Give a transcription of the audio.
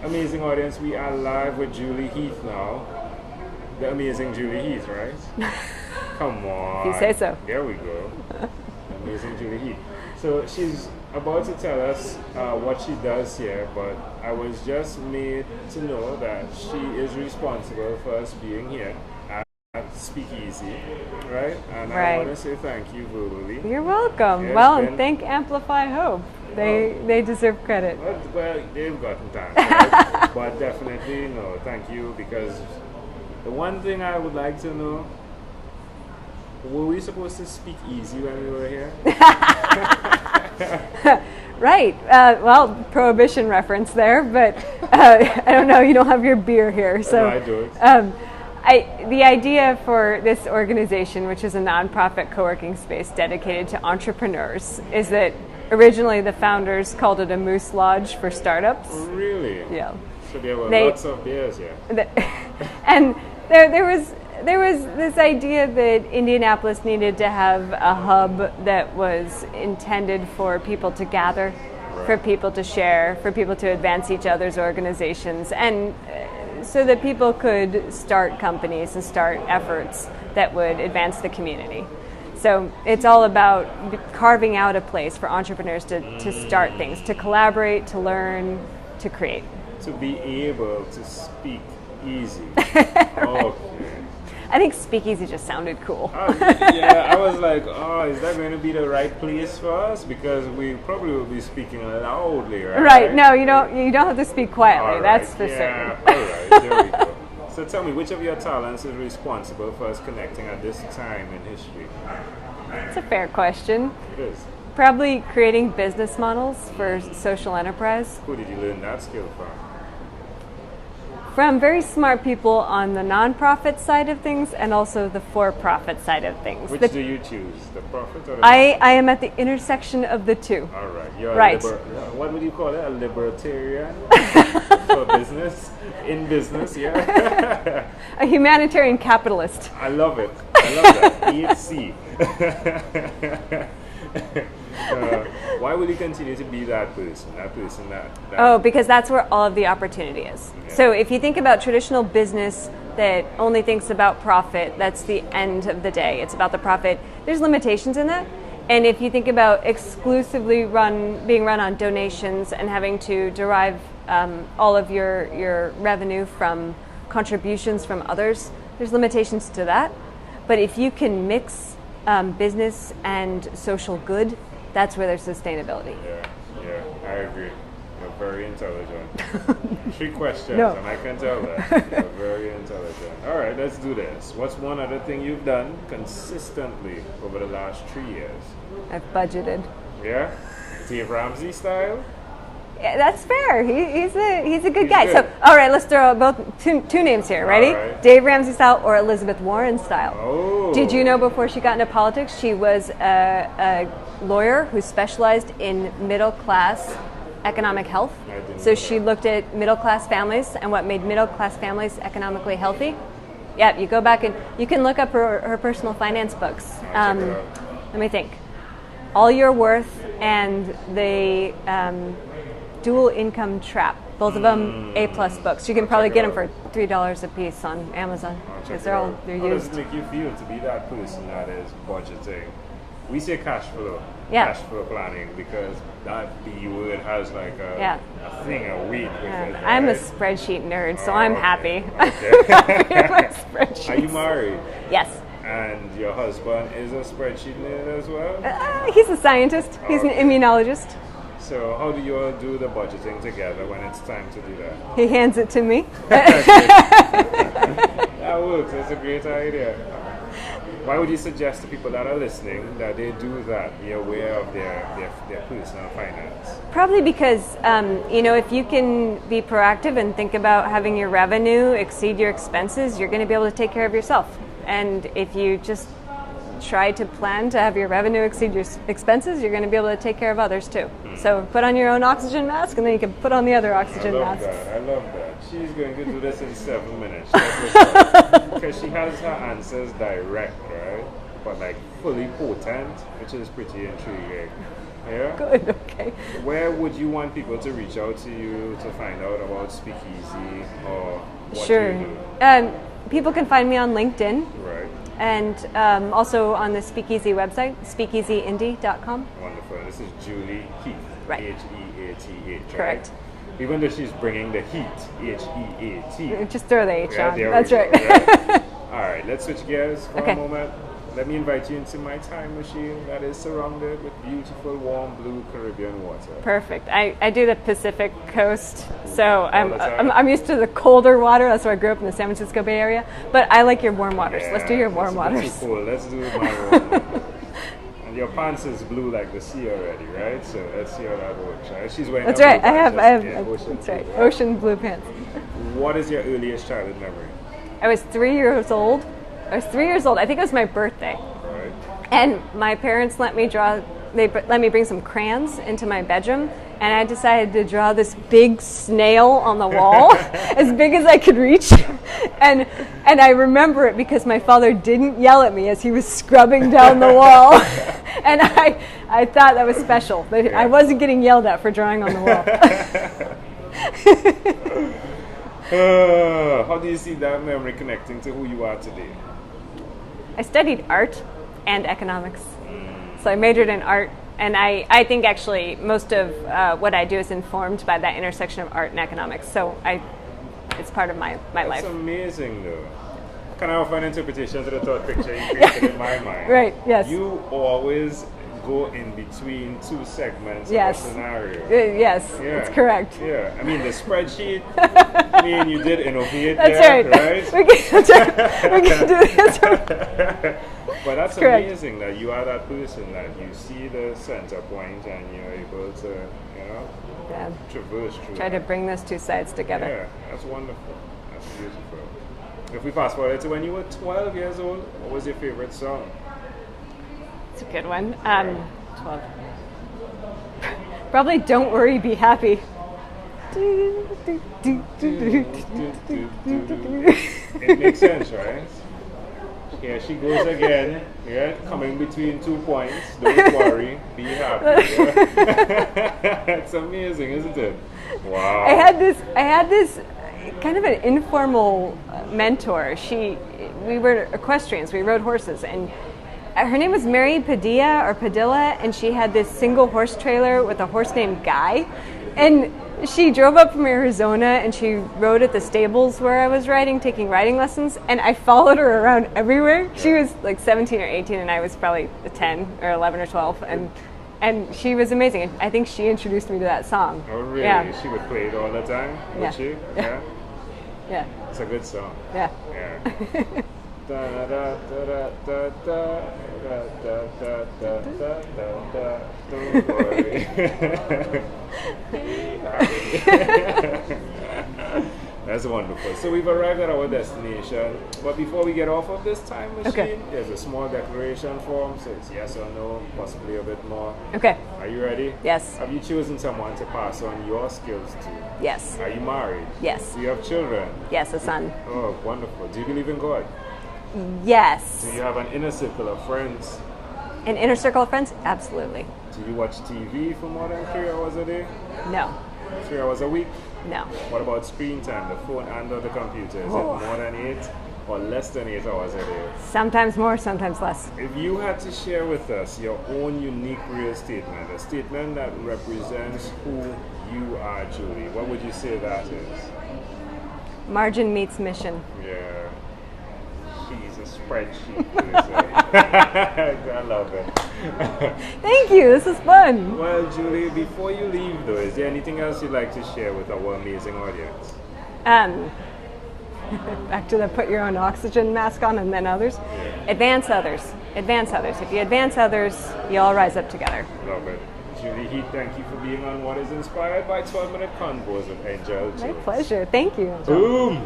Amazing audience, we are live with Julie Heath now. The amazing Julie Heath, right? Come on. You say so. There we go. Amazing Julie Heath. So she's about to tell us what she does here, but I was just made to know that she is responsible for us being here at Speakeasy, right? And I want to say thank you verbally. You're welcome. And thank Amplify Hope. They deserve credit. Well, they've gotten thanks, right? But definitely, no, thank you, because the one thing I would like to know, were we supposed to speak easy when we were here? Right. Well, prohibition reference there, but I don't know. You don't have your beer here, so. No, I don't. The idea for this organization, which is a nonprofit co-working space dedicated to entrepreneurs, is that originally the founders called it a moose lodge for startups. Really? Yeah. So there were lots of beers here. And there was this idea that Indianapolis needed to have a hub that was intended for people to gather, for people to share, for people to advance each other's organizations, and so that people could start companies and start efforts that would advance the community. So it's all about carving out a place for entrepreneurs to start things, to collaborate, to learn, to create. To be able to speak easy. Right. Okay. I think Speakeasy just sounded cool. Yeah, I was like, is that going to be the right place for us? Because we probably will be speaking loudly, right? Right. No, you don't have to speak quietly. That's for certain. All right. There we go. So tell me, which of your talents is responsible for us connecting at this time in history? It's a fair question. It is. Probably creating business models for social enterprise. Who did you learn that skill from? From very smart people on the nonprofit side of things and also the for-profit side of things. Which do you choose, the profit or the I am at the intersection of the two. All right. You're right. What would you call it? A libertarian? For business? In business, yeah? A humanitarian capitalist. I love it. I love that. EHC. Why would you continue to be that person? Oh, because that's where all of the opportunity is. Yeah. So if you think about traditional business that only thinks about profit, that's the end of the day. It's about the profit. There's limitations in that. And if you think about exclusively being run on donations and having to derive all of your revenue from contributions from others, there's limitations to that. But if you can mix business and social good, that's where there's sustainability. Yeah, I agree. You're very intelligent. 3 questions, no. And I can tell that. You're very intelligent. All right, let's do this. What's one other thing you've done consistently over the last 3 years? I've budgeted. Yeah? Dave Ramsey style? Yeah, that's fair. He's a good guy. Good. So, all right, let's throw out both two names here. Ready? Right. Dave Ramsey style or Elizabeth Warren style. Oh. Did you know before she got into politics, she was a lawyer who specialized in middle-class economic health? So she looked at middle-class families and what made middle-class families economically healthy. Yeah, you go back and you can look up her personal finance books. Let me think. All Your Worth and the Dual Income Trap. Both of them A+ books. You can probably get them for $3 a piece on Amazon because they're How used. does it make you feel to be that person that is budgeting? We say cash flow. Yeah. Cash flow planning, because that B word has like a thing, a weight with it. Right? I'm a spreadsheet nerd, so I'm happy. Okay. I'm happy with my spreadsheets. Are you married? Yes. And your husband is a spreadsheet nerd as well? He's a scientist. He's an immunologist. So how do you all do the budgeting together when it's time to do that? He hands it to me. That works. That's a great idea. Why would you suggest to people that are listening that they do that, be aware of their personal finance? Probably because, if you can be proactive and think about having your revenue exceed your expenses, you're going to be able to take care of yourself. And if you just try to plan to have your revenue exceed your expenses, you're going to be able to take care of others too. So put on your own oxygen mask and then you can put on the other oxygen masks. I love that. She's going to do this in 7 minutes. Because she has her answers direct, right? But like fully potent, which is pretty intriguing. Yeah? Good, okay. Okay. Where would you want people to reach out to you to find out about Speakeasy or what Sure. you do? People can find me on LinkedIn. Right. And also on the Speakeasy website, speakeasyindie.com. Wonderful. This is Julie Heath. Right. H-E-A-T-H. Correct. Right? Even though she's bringing the heat, H-E-A-T. Just throw the H on. That's Go, right. right? All right, let's switch gears for Okay. a moment. Let me invite you into my time machine that is surrounded with beautiful, warm, blue Caribbean water. Perfect. I do the Pacific Coast, so the time? I'm used to the colder water. That's where I grew up in the San Francisco Bay Area. But I like your warm waters. Let's do your warm waters. Too cold. Let's do my warm waters. And your pants is blue like the sea already, right? So let's see how that works. Right? She's wearing. That's blue right. I pants, have ocean that's blue, right. Ocean blue pants. What is your earliest childhood memory? I was 3 years old. I think it was my birthday. Right. And my parents let me bring some crayons into my bedroom, and I decided to draw this big snail on the wall, as big as I could reach. And I remember it because my father didn't yell at me as he was scrubbing down the wall. And I thought that was special. I wasn't getting yelled at for drawing on the wall. How do you see that memory connecting to who you are today? I studied art and economics. So I majored in art, and I think actually most of what I do is informed by that intersection of art and economics. So it's part of my life. That's amazing, though. Can I offer an interpretation to the thought picture you created in my mind? Right, yes. You always go in between two segments of a scenario. Yes, that's correct. Yeah, I mean the spreadsheet, I mean you did innovate that's there, right. right? We can do this. But that's correct. amazing that you are that person that you see the center point and you're able to, traverse through Try to bring those two sides together. Yeah, that's wonderful. That's beautiful. If we fast forward to when you were 12 years old, what was your favorite song? It's a good one. 12. Probably Don't Worry, Be Happy. It makes sense, right? Here she goes again, coming between 2 points. Don't worry, be happy. It's amazing, isn't it? Wow. I had this kind of an informal mentor. We were equestrians. We rode horses, and her name was Mary Padilla, and she had this single horse trailer with a horse named Guy, and she drove up from Arizona, and she rode at the stables where I was riding, taking riding lessons, and I followed her around everywhere. She was like 17 or 18, and I was probably 10 or 11 or 12, and she was amazing. I think she introduced me to that song. Oh, really? Yeah. She would play it all the time? Would she? Yeah. Yeah. It's a good song. Yeah. Yeah. Da da da da da da da da da da da. Don't worry. That's wonderful. So we've arrived at our destination, but before we get off of this time machine, there's a small declaration form, so it's yes or no, possibly a bit more. Okay. Are you ready? Yes. Have you chosen someone to pass on your skills to? Yes. Are you married? Yes. Do you have children? Yes, a son. Oh, wonderful. Do you believe in God? Yes. Do you have an inner circle of friends? An inner circle of friends? Absolutely. Do you watch TV for more than 3 hours a day? No. 3 hours a week? No. What about screen time, the phone and or the computer? Is it more than 8 or less than 8 hours a day? Sometimes more, sometimes less. If you had to share with us your own unique real statement, a statement that represents who you are, Julie, what would you say that is? Margin meets mission. Yeah. She's a spreadsheet person. I love it. Thank you. This is fun. Well, Julie, before you leave, though, is there anything else you'd like to share with our amazing audience? Back to the put your own oxygen mask on and then others. Yeah. Advance others. Advance others. If you advance others, you all rise up together. Love it. Julie Heath, thank you for being on What is Inspired by 12-Minute Convos with Angel. My pleasure. Thank you. Boom!